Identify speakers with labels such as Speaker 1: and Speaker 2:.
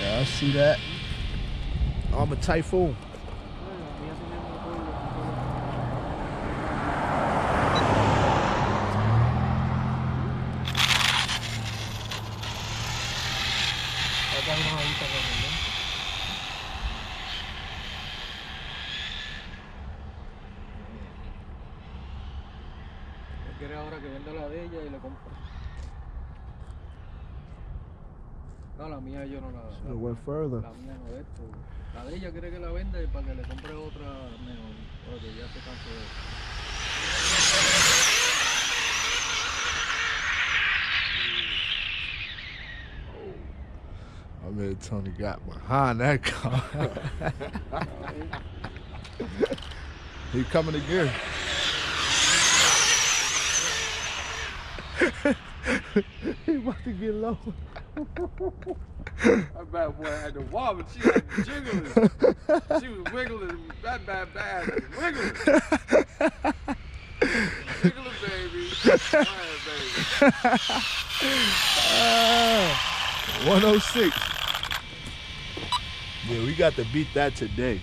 Speaker 1: Yeah, I see that. Arrma Typhon.
Speaker 2: Quiere ahora que venda la de ella y le compra. No, la mía yo no la.
Speaker 1: Should have went further.
Speaker 2: La mía no de esto. La de ella quiere que la venda y para que le compre otra mejor. Porque ya se cansó de eso.
Speaker 1: I mean, Tony got behind that car. He coming again. He about to get low.
Speaker 3: That bad boy had to wobble. She was jiggling. She was wiggling. That bad wiggling. Wiggling, baby. Go ahead, baby.
Speaker 1: 106. Yeah, we got to beat that today.